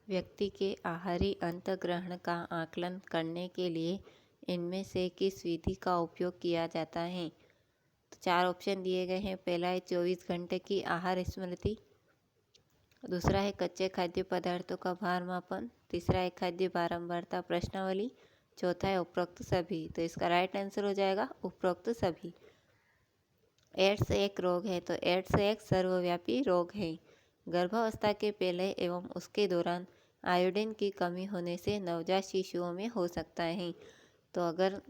व्यक्ति के आहारी अंतर्ग्रहण का आकलन करने के लिए इनमें से किस विधि का उपयोग किया जाता है? तो 4 ऑप्शन दिए गए हैं। पहला है 24 घंटे की आहार स्मृति, दूसरा है कच्चे खाद्य पदार्थों का भार मापन, तीसरा है खाद्य बारंबारता प्रश्नावली, चौथा है उपरोक्त सभी। तो इसका राइट आंसर हो जाएगा उपरोक्त सभी। एड्स एक रोग है, तो एड्स एक सर्वव्यापी रोग है। गर्भावस्था के पहले एवं उसके दौरान आयोडीन की कमी होने से नवजात शिशुओं में हो सकता है। तो अगर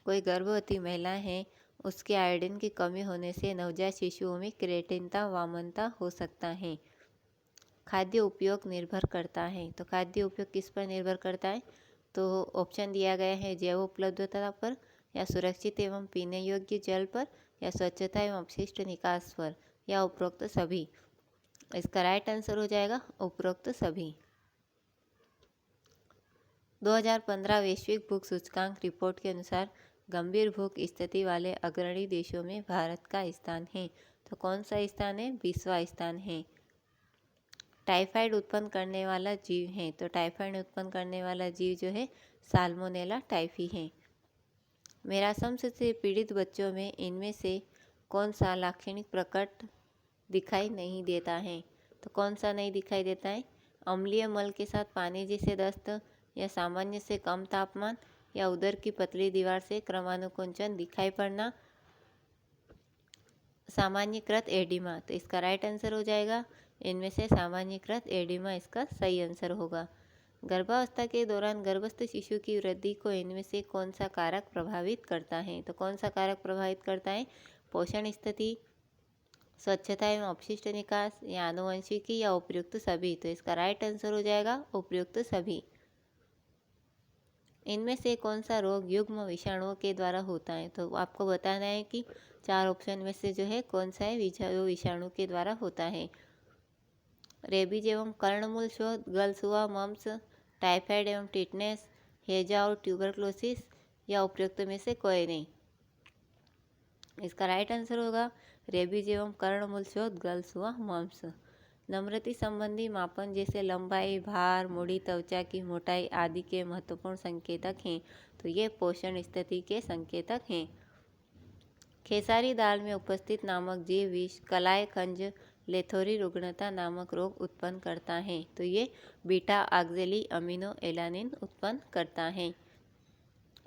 कोई गर्भवती महिला है, उसके आयोडीन की कमी होने से नवजात शिशुओं में क्रिएटिनता वामनता हो सकता है। खाद्य उपयोग निर्भर करता है, तो खाद्य उपयोग किस पर निर्भर करता है? तो ऑप्शन दिया गया है जैव उपलब्धता पर, या सुरक्षित एवं पीने योग्य जल पर, या स्वच्छता एवं अपशिष्ट निकास पर, या उपरोक्त सभी। इसका राइट आंसर हो जाएगा उपरोक्त सभी। 2015 वैश्विक भूख सूचकांक रिपोर्ट के अनुसार गंभीर भूख स्थिति वाले अग्रणी देशों में भारत का स्थान है। तो कौन सा स्थान है? 20वां स्थान है। टाइफाइड उत्पन्न करने वाला जीव है, तो टाइफाइड उत्पन्न करने वाला जीव जो है साल्मोनेला टाइफी है। मेरासम्स से पीड़ित बच्चों में इनमें से कौन सा लाक्षणिक प्रकट दिखाई नहीं देता है? तो कौन सा नहीं दिखाई देता है? अम्लीय मल के साथ पानी जैसे दस्त, या सामान्य से कम तापमान, या उदर की पतली दीवार से क्रमानुकुंचन दिखाई पड़ना, सामान्यकृत एडिमा। तो इसका राइट आंसर हो जाएगा इनमें से सामान्यकृत एडिमा इसका सही आंसर होगा। गर्भावस्था के दौरान गर्भस्थ शिशु की वृद्धि को इनमें से कौन सा कारक प्रभावित करता है? तो कौन सा कारक प्रभावित करता है? पोषण स्थिति, स्वच्छता एवं अपशिष्ट निकास, या आनुवंशिकी, या उपयुक्त सभी। तो इसका राइट आंसर हो जाएगा उपयुक्त सभी। इनमें से कौन सा रोग युग्म विषाणुओं के द्वारा होता है? तो आपको बताना है कि 4 ऑप्शन में से जो है कौन सा है जो विषाणु के द्वारा होता है। रेबीज एवं कर्णमूल शोथ, गलसुआ, मम्स, टाइफाइड एवं टिटनेस, हेजा और ट्यूबरक्लोसिस, या उपयुक्त में से कोई नहीं। इसका राइट आंसर होगा रेबीज एवं कर्णमूल शोथ, गलसुआ, मम्स। नम्रति संबंधी मापन जैसे लंबाई, भार, मुड़ी, त्वचा की मोटाई आदि के महत्वपूर्ण संकेतक हैं। तो ये पोषण स्थिति के संकेतक हैं। खेसारी दाल में उपस्थित नामक जीव विष कलाय खंज लेथोरी रुग्णता नामक रोग उत्पन्न करता है। तो ये बीटा ऑक्जेली अमीनो एलानिन उत्पन्न करता है।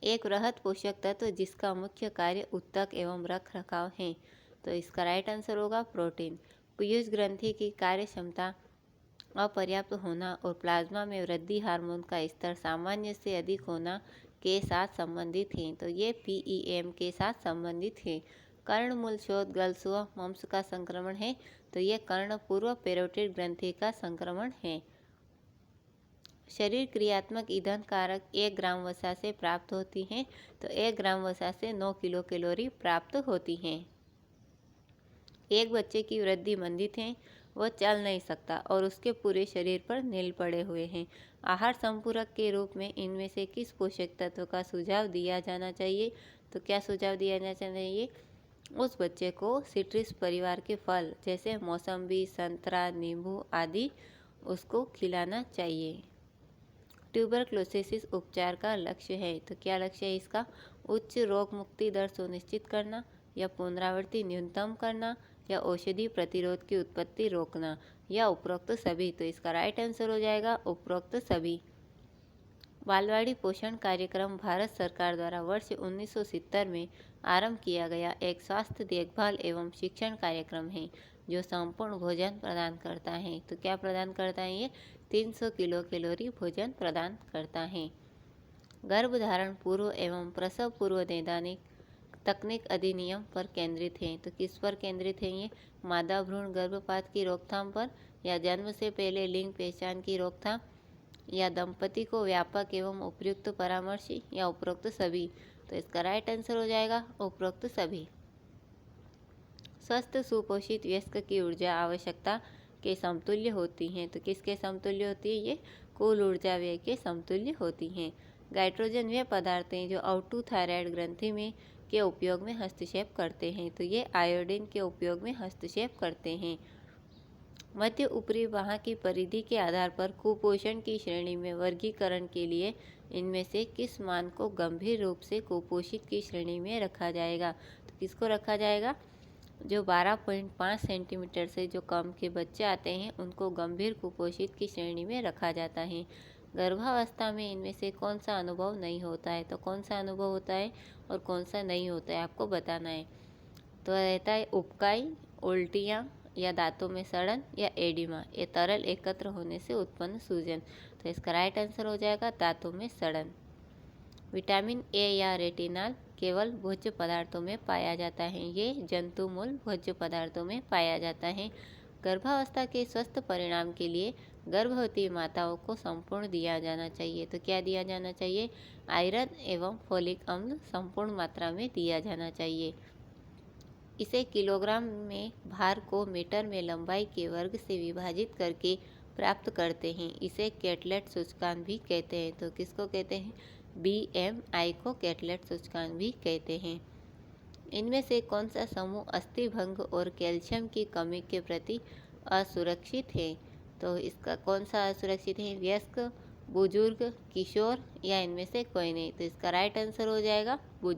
एक वृहद पोषक तत्व जिसका मुख्य कार्य उत्तक एवं रख रखाव है। तो इसका राइट आंसर होगा प्रोटीन। पीयूष ग्रंथि की कार्य क्षमता अपर्याप्त होना और प्लाज्मा में वृद्धि हार्मोन का स्तर सामान्य से अधिक होना के साथ संबंधित हैं। तो ये PEM के साथ संबंधित है। कर्णमूल शोथ, गलसुआ, मम्स का संक्रमण है, तो ये कर्ण पूर्व पेरोटिड ग्रंथि का संक्रमण है। शरीर क्रियात्मक ईंधन कारक 1 ग्राम वसा से प्राप्त होती हैं। तो 1 ग्राम वसा से 9 किलो कैलोरी प्राप्त होती हैं। एक बच्चे की वृद्धि मंदित है, वह चल नहीं सकता और उसके पूरे शरीर पर नील पड़े हुए हैं। आहार संपूरक के रूप में इनमें से किस पोषक तत्व का सुझाव दिया जाना चाहिए? तो क्या सुझाव दिया जाना चाहिए? उस बच्चे को सिट्रस परिवार के फल जैसे मौसम्बी, संतरा, नींबू आदि उसको खिलाना चाहिए। ट्यूबरक्लोसिस उपचार का लक्ष्य है, तो क्या लक्ष्य है इसका? उच्च रोग मुक्ति दर सुनिश्चित करना, या पुनरावृत्ति न्यूनतम करना, या औषधि प्रतिरोध की उत्पत्ति रोकना, या उपरोक्त सभी। तो इसका राइट आंसर हो जाएगा उपरोक्त सभी। बालवाड़ी पोषण कार्यक्रम भारत सरकार द्वारा वर्ष 1970 में आरंभ किया गया एक स्वास्थ्य देखभाल एवं शिक्षण कार्यक्रम है जो संपूर्ण भोजन प्रदान करता है। तो क्या प्रदान करता है ये? 300 किलो कैलोरी भोजन प्रदान करता है। गर्भधारण पूर्व एवं प्रसव पूर्व नैदानिक तकनीक अधिनियम पर केंद्रित है। तो किस पर केंद्रित है ये? मादा भ्रूण गर्भपात की रोकथाम पर, या जन्म से पहले लिंग पहचान की रोकथाम, या दंपति को व्यापक एवं उपयुक्त परामर्श, या उपरोक्त सभी। तो इसका राइट आंसर हो जाएगा उपरोक्त सभी। स्वस्थ सुपोषित वयस्क की ऊर्जा आवश्यकता के समतुल्य होती हैं। तो किसके समतुल्य होती है ये? कुल ऊर्जा व्यय के समतुल्य होती हैं। गाइट्रोजन वे पदार्थ हैं जो आउटू थायराइड ग्रंथि में के उपयोग में हस्तक्षेप करते हैं। तो ये आयोडीन के उपयोग में हस्तक्षेप करते हैं। मध्य ऊपरी बाह की परिधि के आधार पर कुपोषण की श्रेणी में वर्गीकरण के लिए इनमें से किस मान को गंभीर रूप से कुपोषित की श्रेणी में रखा जाएगा? तो किसको रखा जाएगा? जो 12.5 सेंटीमीटर से जो कम के बच्चे आते हैं उनको गंभीर कुपोषित की श्रेणी में रखा जाता है। गर्भावस्था में इनमें से कौन सा अनुभव नहीं होता है? तो कौन सा अनुभव होता है और कौन सा नहीं होता है आपको बताना है। तो रहता है उबकाई, उल्टियाँ या दांतों में सड़न या एडिमा, ये तरल एकत्र होने से उत्पन्न सूजन। तो इसका राइट आंसर हो जाएगा दांतों में सड़न। विटामिन ए या रेटिनॉल केवल भोज्य पदार्थों में पाया जाता है, ये जंतु मूल भोज्य पदार्थों में पाया जाता है। गर्भावस्था के स्वस्थ परिणाम के लिए गर्भवती माताओं को संपूर्ण दिया जाना चाहिए। तो क्या दिया जाना चाहिए? आयरन एवं फोलिक अम्ल संपूर्ण मात्रा में दिया जाना चाहिए। इसे किलोग्राम में भार को मीटर में लंबाई के वर्ग से विभाजित करके प्राप्त करते हैं। इसे कैटलेट सूचकांक भी कहते हैं। तो किसको कहते हैं? BMI को कैटलेट सूचकांक भी कहते हैं। इनमें से कौन सा समूह अस्थि भंग और कैल्शियम की कमी के प्रति असुरक्षित है? तो इसका कौन सा असुरक्षित है? वयस्क, बुजुर्ग, किशोर या इनमें से कोई नहीं। तो इसका राइट आंसर हो जाएगा